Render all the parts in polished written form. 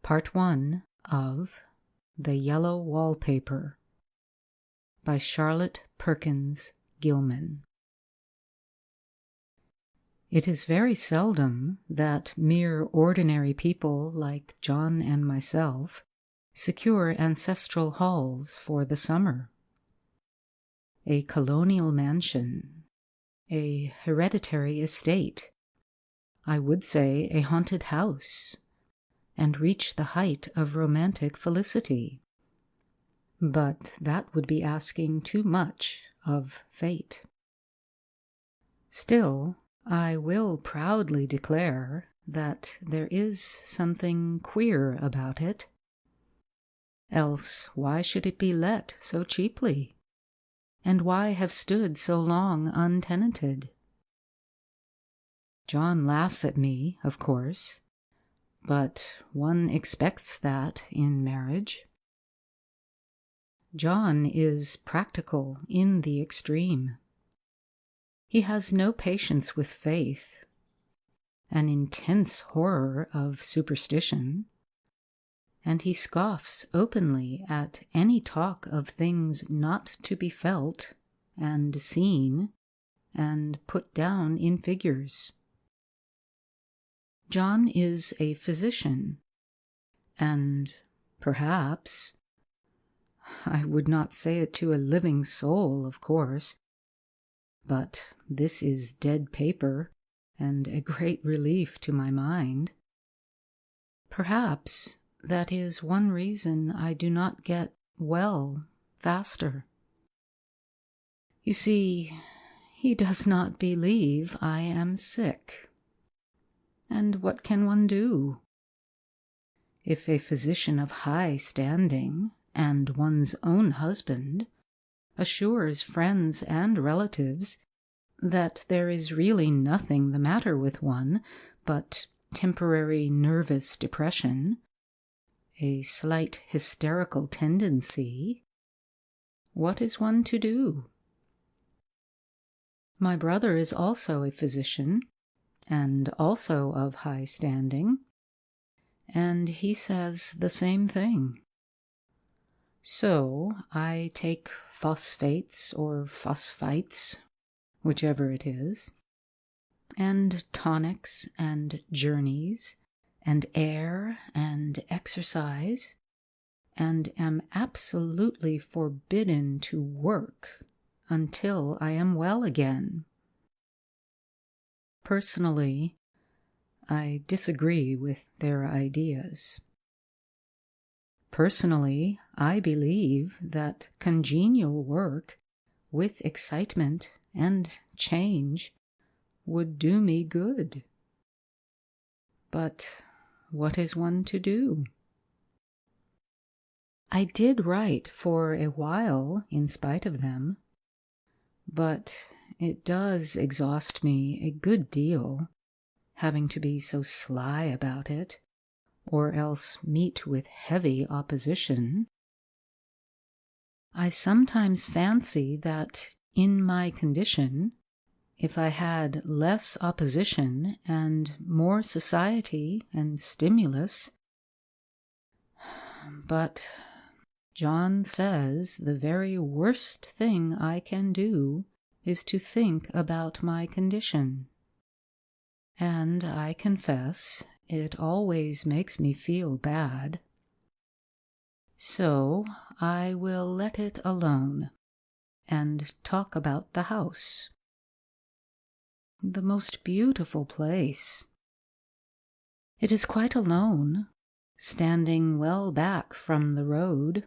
Part 1 of The Yellow Wallpaper by Charlotte Perkins Gilman. It is very seldom that mere ordinary people like John and myself secure ancestral halls for the summer. A colonial mansion, a hereditary estate, I would say a haunted house, and reach the height of romantic felicity. But that would be asking too much of fate. Still, I will proudly declare that there is something queer about it. Else why should it be let so cheaply? And why have stood so long untenanted? John laughs at me, of course, but one expects that in marriage. John is practical in the extreme. He has no patience with faith, an intense horror of superstition, and he scoffs openly at any talk of things not to be felt and seen and put down in figures. John is a physician, and perhaps, I would not say it to a living soul, of course, but this is dead paper and a great relief to my mind. Perhaps that is one reason I do not get well faster. You see, he does not believe I am sick. And what can one do? If a physician of high standing, and one's own husband, assures friends and relatives that there is really nothing the matter with one but temporary nervous depression, a slight hysterical tendency, what is one to do? My brother is also a physician, and also of high standing, and he says the same thing. So I take phosphates or phosphites, whichever it is, and tonics and journeys, and air and exercise, and am absolutely forbidden to work until I am well again. Personally, I disagree with their ideas. Personally, I believe that congenial work with excitement and change would do me good. But what is one to do? I did write for a while in spite of them, but it does exhaust me a good deal, having to be so sly about it, or else meet with heavy opposition. I sometimes fancy that in my condition, if I had less opposition and more society and stimulus, but John says the very worst thing I can do is to think about my condition. And I confess, it always makes me feel bad. So I will let it alone and talk about the house. The most beautiful place. It is quite alone, standing well back from the road,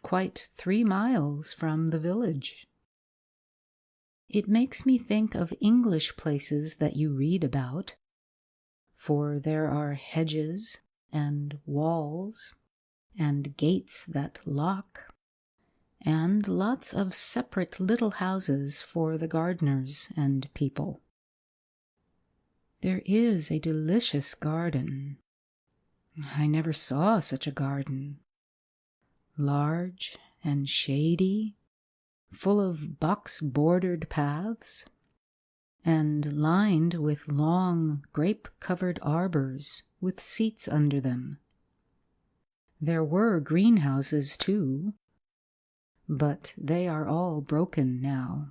quite 3 miles from the village. It makes me think of English places that you read about, for there are hedges and walls and gates that lock, and lots of separate little houses for the gardeners and people. There is a delicious garden. I never saw such a garden. Large and shady, full of box-bordered paths, and lined with long grape-covered arbors with seats under them. There were greenhouses, too, but they are all broken now.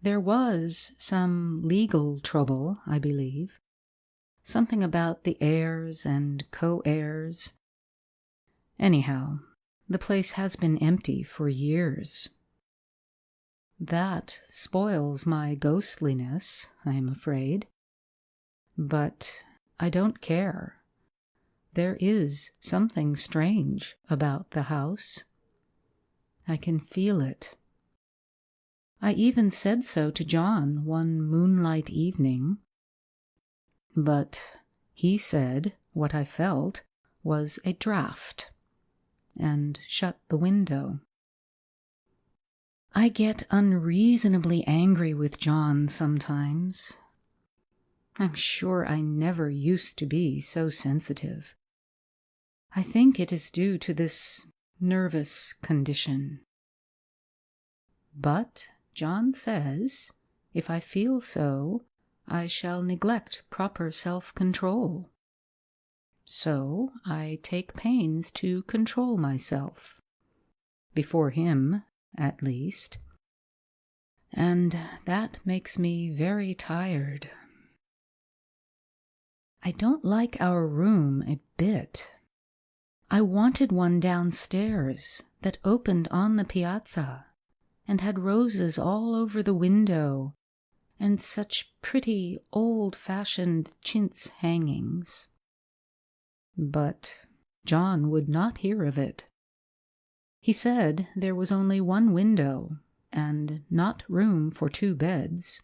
There was some legal trouble, I believe. Something about the heirs and co-heirs. Anyhow, the place has been empty for years. That spoils my ghostliness, I am afraid. But I don't care. There is something strange about the house. I can feel it. I even said so to John one moonlight evening. But he said what I felt was a draught, and shut the window. I get unreasonably angry with John sometimes. I'm sure I never used to be so sensitive. I think it is due to this nervous condition. But John says, if I feel so, I shall neglect proper self-control. So I take pains to control myself. Before him, at least. And that makes me very tired. I don't like our room a bit. I wanted one downstairs that opened on the piazza and had roses all over the window and such pretty old-fashioned chintz hangings. But John would not hear of it. He said there was only one window and not room for 2 beds,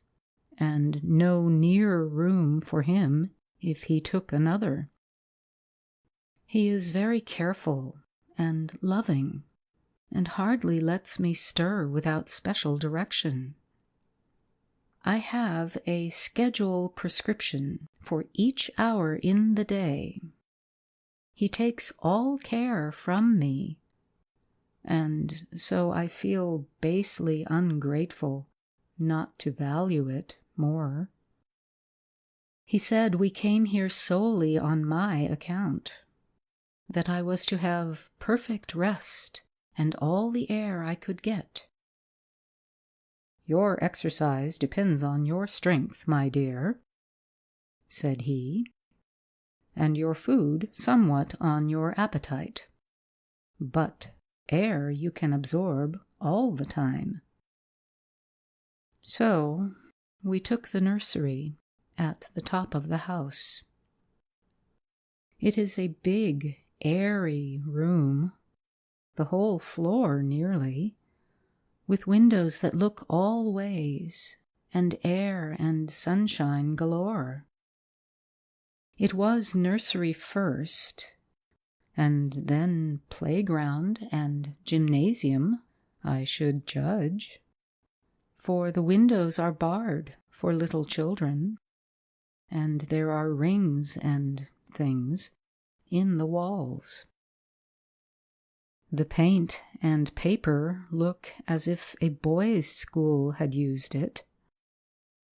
and no near room for him if he took another. He is very careful and loving, and hardly lets me stir without special direction. I have a schedule prescription for each hour in the day. He takes all care from me, and so I feel basely ungrateful not to value it more. He said we came here solely on my account, that I was to have perfect rest and all the air I could get. "Your exercise depends on your strength, my dear," said he, "and your food somewhat on your appetite. But air you can absorb all the time." So we took the nursery at the top of the house. It is a big, airy room, the whole floor nearly, with windows that look all ways, and air and sunshine galore. It was nursery first, and then playground and gymnasium, I should judge, for the windows are barred for little children, and there are rings and things in the walls. The paint and paper look as if a boys' school had used it.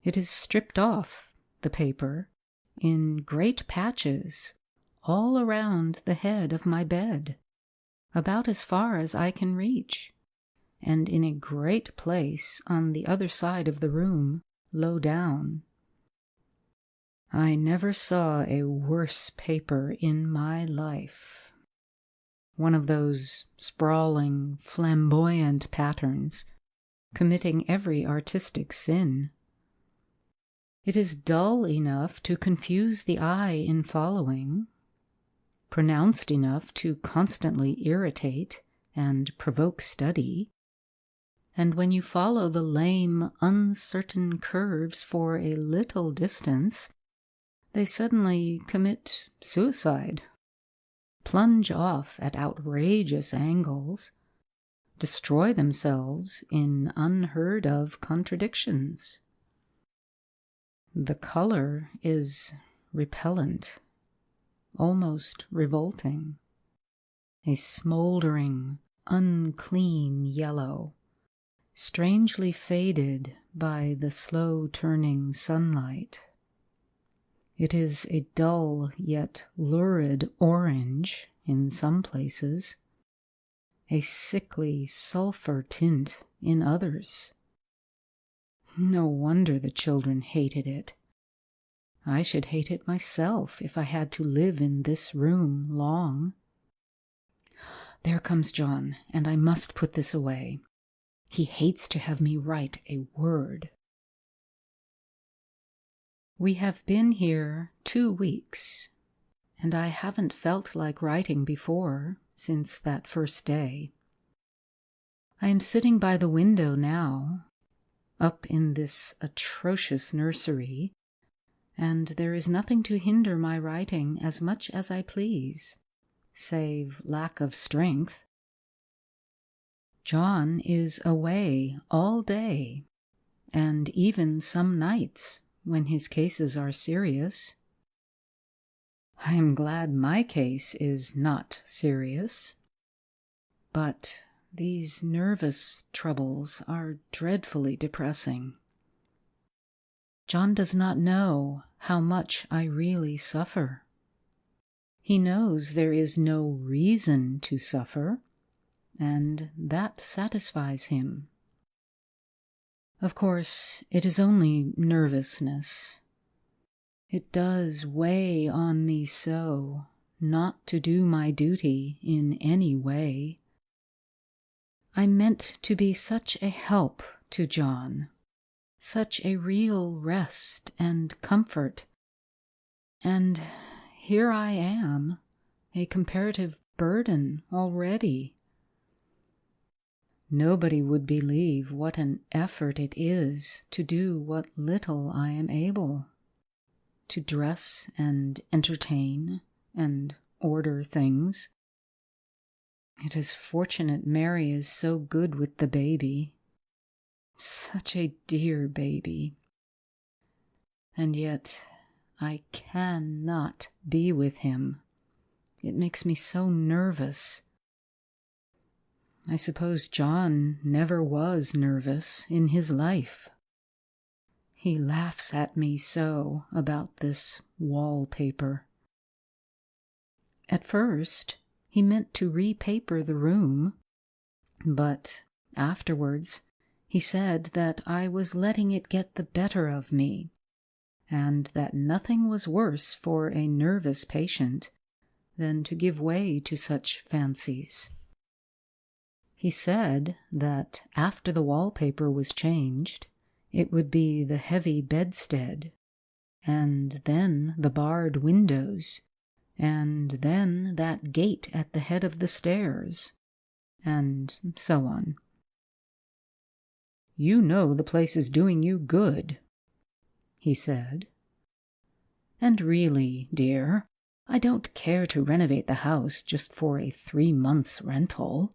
It is stripped off, the paper, in great patches, all around the head of my bed, about as far as I can reach, and in a great place on the other side of the room, low down. I never saw a worse paper in my life. One of those sprawling, flamboyant patterns, committing every artistic sin. It is dull enough to confuse the eye in following, pronounced enough to constantly irritate and provoke study, and when you follow the lame, uncertain curves for a little distance, they suddenly commit suicide, plunge off at outrageous angles, destroy themselves in unheard-of contradictions. The color is repellent, almost revolting, a smoldering, unclean yellow, strangely faded by the slow-turning sunlight. It is a dull yet lurid orange in some places, a sickly sulphur tint in others. No wonder the children hated it. I should hate it myself if I had to live in this room long. There comes John, and I must put this away. He hates to have me write a word. We have been here 2 weeks, and I haven't felt like writing before since that first day. I am sitting by the window now, up in this atrocious nursery, and there is nothing to hinder my writing as much as I please, save lack of strength. John is away all day, and even some nights when his cases are serious. I am glad my case is not serious, but these nervous troubles are dreadfully depressing. John does not know how much I really suffer. He knows there is no reason to suffer, and that satisfies him. Of course, it is only nervousness. It does weigh on me so not to do my duty in any way. I meant to be such a help to John, such a real rest and comfort, and here I am, a comparative burden already. Nobody would believe what an effort it is to do what little I am able, to dress and entertain and order things. It is fortunate Mary is so good with the baby. Such a dear baby. And yet I cannot be with him. It makes me so nervous. I suppose John never was nervous in his life. He laughs at me so about this wallpaper. At first, he meant to repaper the room, but afterwards he said that I was letting it get the better of me, and that nothing was worse for a nervous patient than to give way to such fancies. He said that after the wallpaper was changed, it would be the heavy bedstead, and then the barred windows, and then that gate at the head of the stairs, and so on. "You know the place is doing you good," he said. "And really, dear, I don't care to renovate the house just for a 3 months' rental."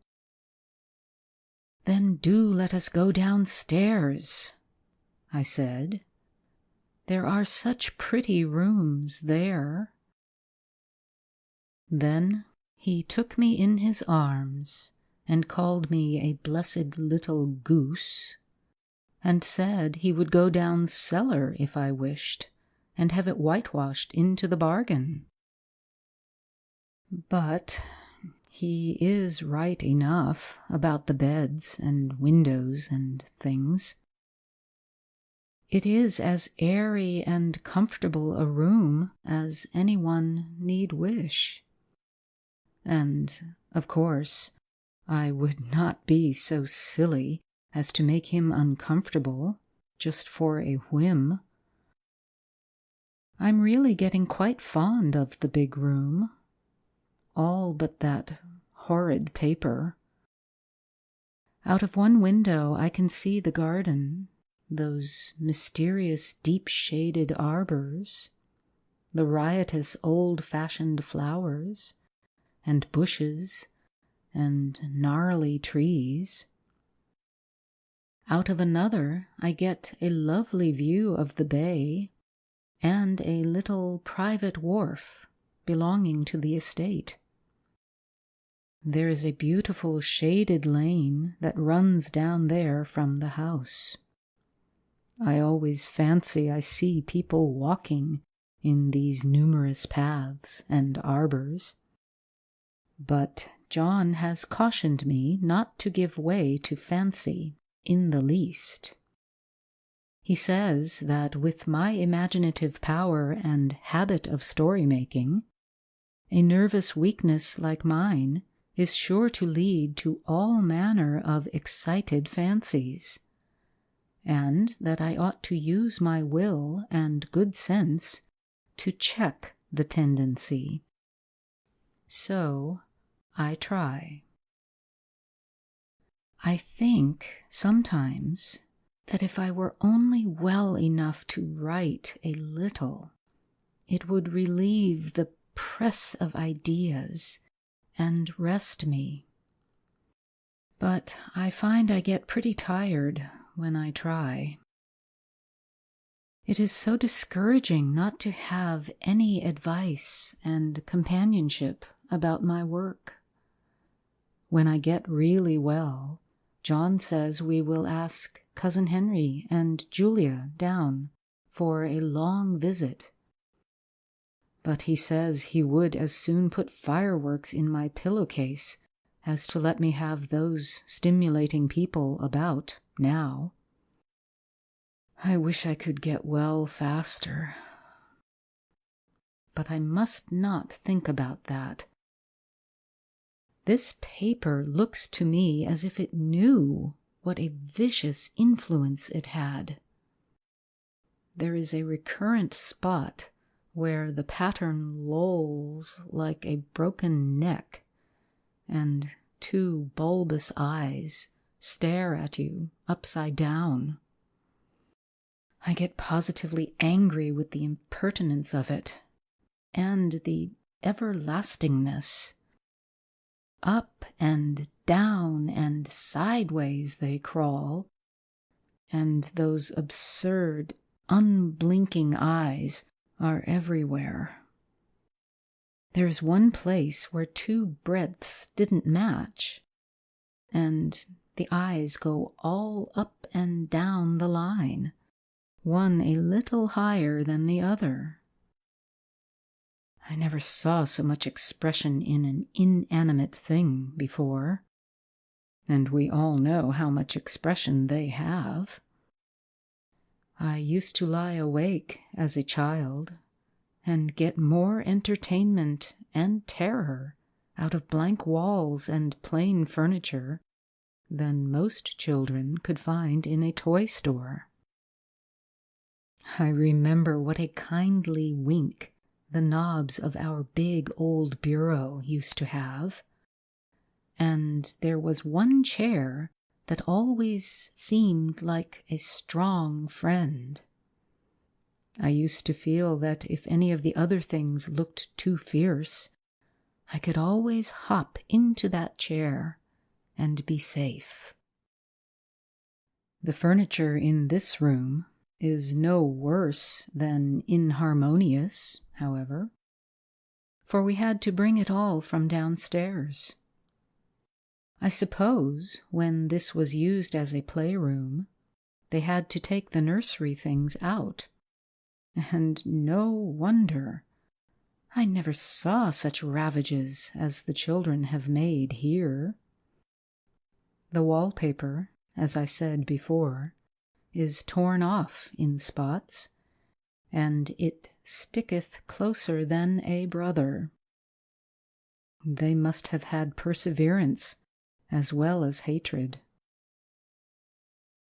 "Then do let us go downstairs," I said. "There are such pretty rooms there." Then he took me in his arms and called me a blessed little goose, and said he would go down cellar if I wished, and have it whitewashed into the bargain. But he is right enough about the beds and windows and things. It is as airy and comfortable a room as anyone need wish. And, of course, I would not be so silly as to make him uncomfortable just for a whim. I'm really getting quite fond of the big room, all but that horrid paper. Out of one window I can see the garden, those mysterious deep-shaded arbors, the riotous old-fashioned flowers, and bushes, and gnarly trees. Out of another I get a lovely view of the bay, and a little private wharf belonging to the estate. There is a beautiful shaded lane that runs down there from the house. I always fancy I see people walking in these numerous paths and arbors. But John has cautioned me not to give way to fancy in the least. He says that with my imaginative power and habit of story-making, a nervous weakness like mine is sure to lead to all manner of excited fancies, and that I ought to use my will and good sense to check the tendency. So I try. I think sometimes that if I were only well enough to write a little, it would relieve the press of ideas and rest me. But I find I get pretty tired when I try. It is so discouraging not to have any advice and companionship about my work. When I get really well, John says we will ask Cousin Henry and Julia down for a long visit. But he says he would as soon put fireworks in my pillowcase as to let me have those stimulating people about now. I wish I could get well faster. But I must not think about that. This paper looks to me as if it knew what a vicious influence it had. There is a recurrent spot where the pattern lolls like a broken neck, and two bulbous eyes stare at you upside down. I get positively angry with the impertinence of it, and the everlastingness. Up and down and sideways they crawl, and those absurd, unblinking eyes are everywhere. There's one place where two breadths didn't match, and the eyes go all up and down the line, one a little higher than the other. I never saw so much expression in an inanimate thing before, and we all know how much expression they have. I used to lie awake as a child and get more entertainment and terror out of blank walls and plain furniture than most children could find in a toy store. I remember what a kindly wink the knobs of our big old bureau used to have, and there was one chair that always seemed like a strong friend. I used to feel that if any of the other things looked too fierce, I could always hop into that chair and be safe. The furniture in this room is no worse than inharmonious, however, for we had to bring it all from downstairs. I suppose when this was used as a playroom, they had to take the nursery things out, and no wonder. I never saw such ravages as the children have made here. The wallpaper, as I said before, is torn off in spots, and it sticketh closer than a brother. They must have had perseverance as well as hatred.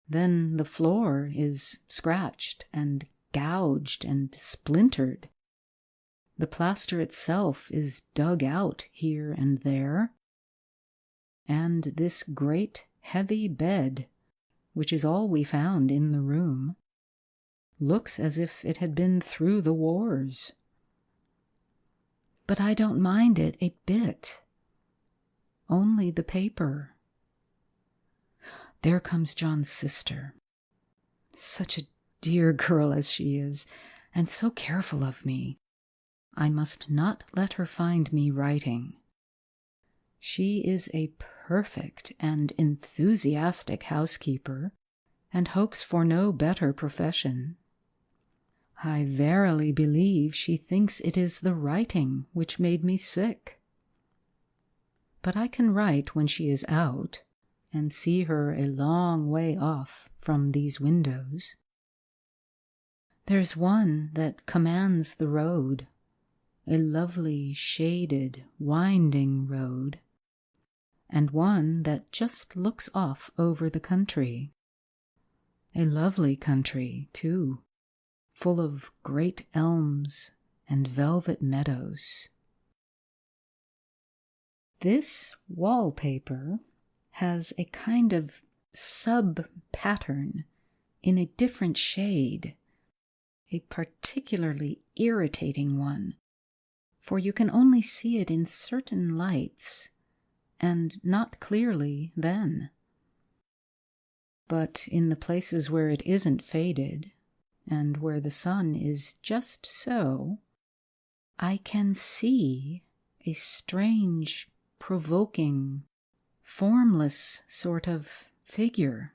Then the floor is scratched and gouged and splintered. The plaster itself is dug out here and there, and this great heavy bed, which is all we found in the room, looks as if it had been through the wars. But I don't mind it a bit. Only the paper. There comes John's sister. Such a dear girl as she is, and so careful of me. I must not let her find me writing. She is a perfect and enthusiastic housekeeper, and hopes for no better profession. I verily believe she thinks it is the writing which made me sick. but I can write when she is out, and see her a long way off from these windows. There's one that commands the road, a lovely, shaded, winding road, and one that just looks off over the country. A lovely country, too, full of great elms and velvet meadows. This wallpaper has a kind of sub-pattern in a different shade, a particularly irritating one, for you can only see it in certain lights, and not clearly then. But in the places where it isn't faded, and where the sun is just so, I can see a strange, provoking, formless sort of figure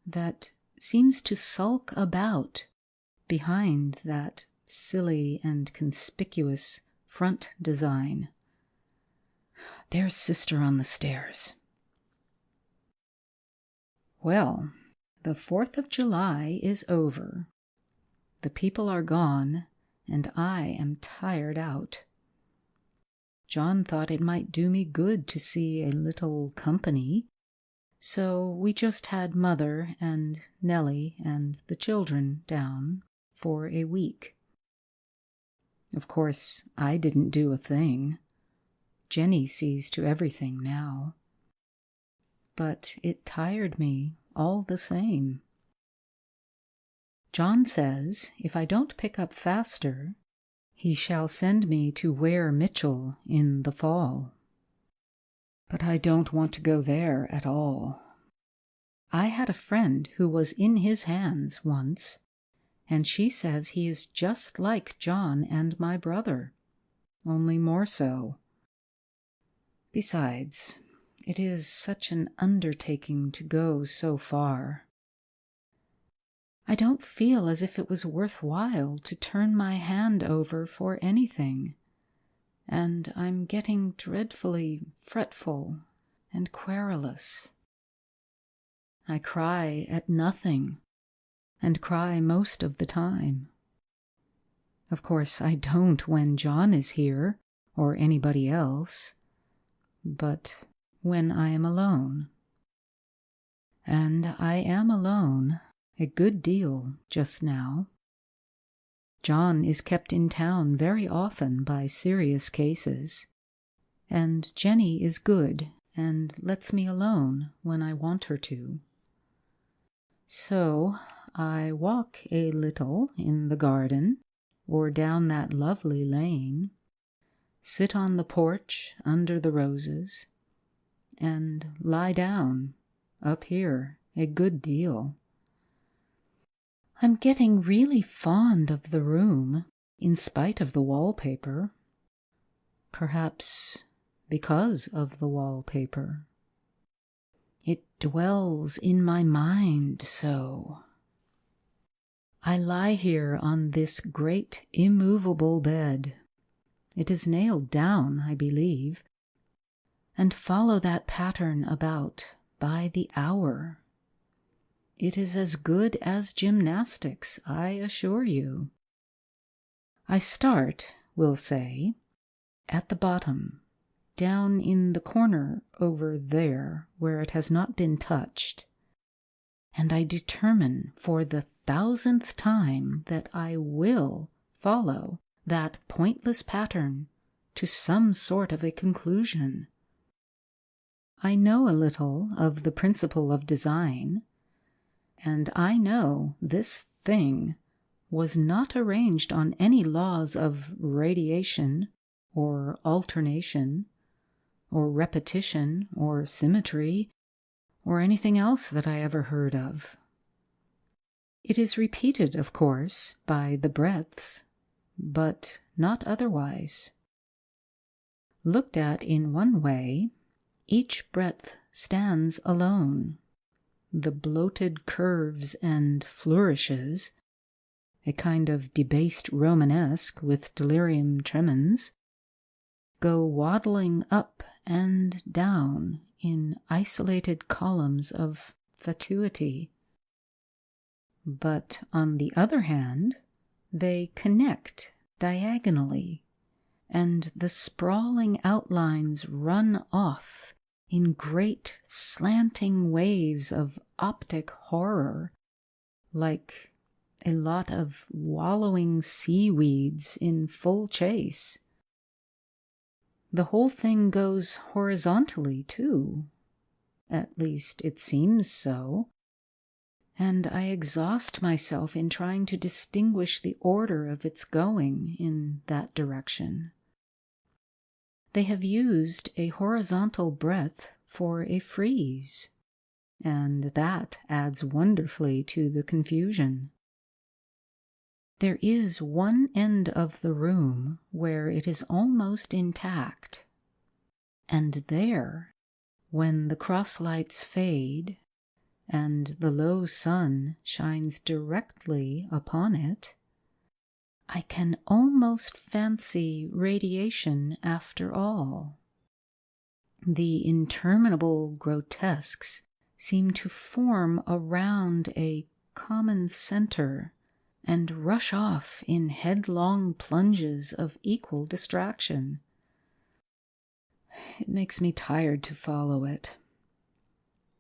that seems to sulk about behind that silly and conspicuous front design. There's Sister on the stairs. Well, the 4th of July is over. The people are gone, and I am tired out. John thought it might do me good to see a little company, so we just had Mother and Nellie and the children down for a week. Of course, I didn't do a thing. Jenny sees to everything now. But it tired me all the same. John says if I don't pick up faster, he shall send me to Ware Mitchell in the fall. But I don't want to go there at all. I had a friend who was in his hands once, and she says he is just like John and my brother, only more so. Besides, it is such an undertaking to go so far. I don't feel as if it was worthwhile to turn my hand over for anything, and I'm getting dreadfully fretful and querulous. I cry at nothing, and cry most of the time. Of course, I don't when John is here, or anybody else, but when I am alone. And I am alone a good deal just now. John is kept in town very often by serious cases, and Jenny is good and lets me alone when I want her to. So I walk a little in the garden or down that lovely lane, sit on the porch under the roses, and lie down up here a good deal. I'm getting really fond of the room, in spite of the wallpaper. Perhaps because of the wallpaper. It dwells in my mind so. I lie here on this great immovable bed. It is nailed down, I believe, and follow that pattern about by the hour. It is as good as gymnastics, I assure you. I start, we'll say, at the bottom, down in the corner over there where it has not been touched, and I determine for the 1000th time that I will follow that pointless pattern to some sort of a conclusion. I know a little of the principle of design, and I know this thing was not arranged on any laws of radiation or alternation or repetition or symmetry or anything else that I ever heard of. It is repeated, of course, by the breadths, but not otherwise. Looked at in one way, each breadth stands alone. The bloated curves and flourishes, a kind of debased Romanesque with delirium tremens, go waddling up and down in isolated columns of fatuity. But on the other hand, they connect diagonally, and the sprawling outlines run off in great slanting waves of optic horror, like a lot of wallowing seaweeds in full chase. The whole thing goes horizontally, too. At least it seems so. And I exhaust myself in trying to distinguish the order of its going in that direction. They have used a horizontal breadth for a frieze, and that adds wonderfully to the confusion. There is one end of the room where it is almost intact, and there, when the cross-lights fade and the low sun shines directly upon it, I can almost fancy radiation after all. The interminable grotesques seem to form around a common center and rush off in headlong plunges of equal distraction. It makes me tired to follow it.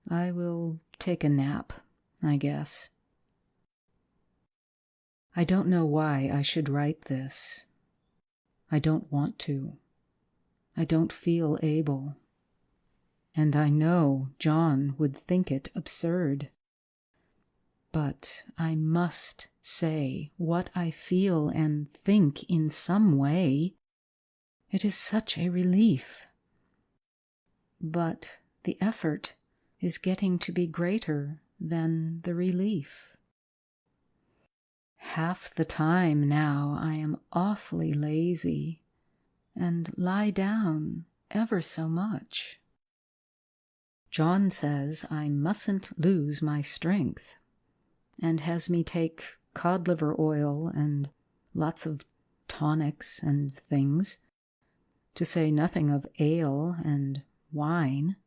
I will take a nap, I guess. I don't know why I should write this. I don't want to. I don't feel able. And I know John would think it absurd. But I must say what I feel and think in some way. It is such a relief. But the effort is getting to be greater than the relief. Half the time now I am awfully lazy and lie down ever so much. John says I mustn't lose my strength, and has me take cod liver oil and lots of tonics and things, to say nothing of ale and wine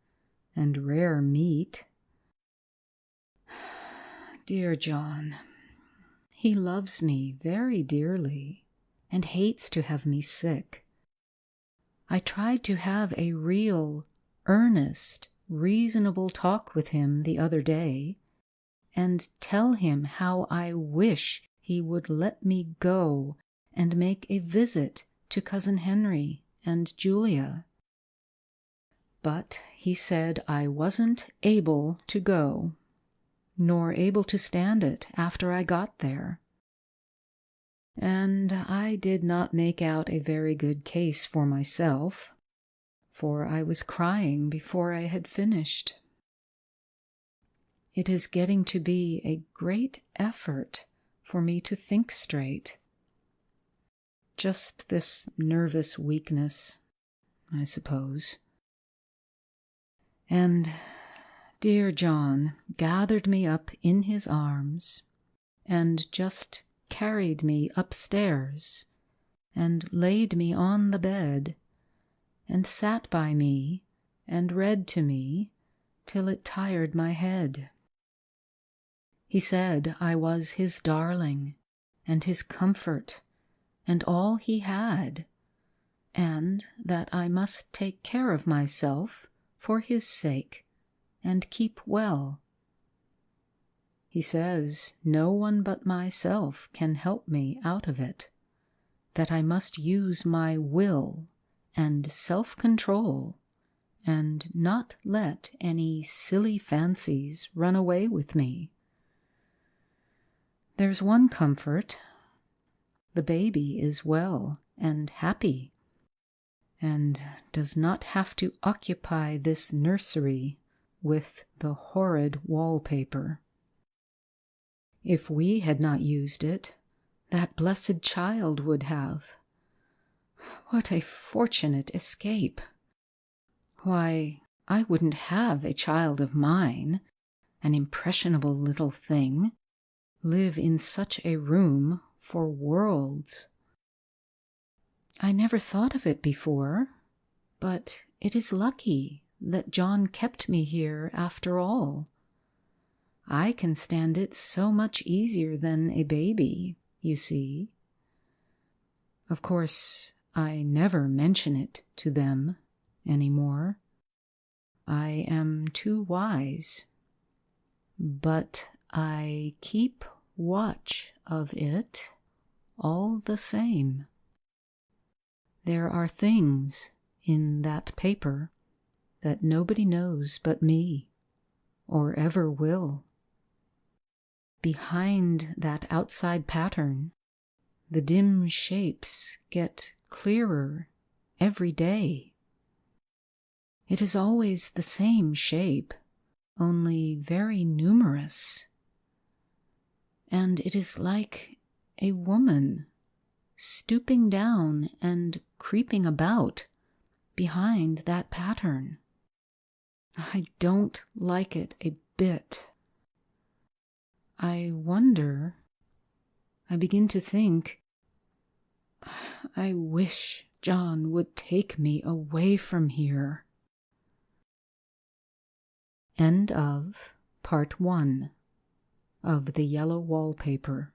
and rare meat. Dear John, he loves me very dearly and hates to have me sick. I tried to have a real, earnest, reasonable talk with him the other day, and tell him how I wish he would let me go and make a visit to Cousin Henry and Julia. But he said I wasn't able to go, nor able to stand it after I got there. And I did not make out a very good case for myself, for I was crying before I had finished. It is getting to be a great effort for me to think straight. Just this nervous weakness, I suppose. And dear John gathered me up in his arms and just carried me upstairs and laid me on the bed and sat by me and read to me till it tired my head. He said I was his darling and his comfort and all he had, and that I must take care of myself for his sake and keep well. He says no one but myself can help me out of it, that I must use my will and self-control and not let any silly fancies run away with me. There's one comfort. The baby is well and happy, and does not have to occupy this nursery with the horrid wallpaper. If we had not used it, that blessed child would have. What a fortunate escape! Why, I wouldn't have a child of mine, an impressionable little thing, live in such a room for worlds. I never thought of it before, but it is lucky that John kept me here after all. I can stand it so much easier than a baby, you see. Of course, I never mention it to them any more. I am too wise. But I keep watch of it all the same. There are things in that paper that nobody knows but me, or ever will. Behind that outside pattern, the dim shapes get clearer every day. It is always the same shape, only very numerous. And it is like a woman stooping down and creeping about behind that pattern. I don't like it a bit. I wonder, I begin to think, I wish John would take me away from here. End of Part 1 of the Yellow Wallpaper.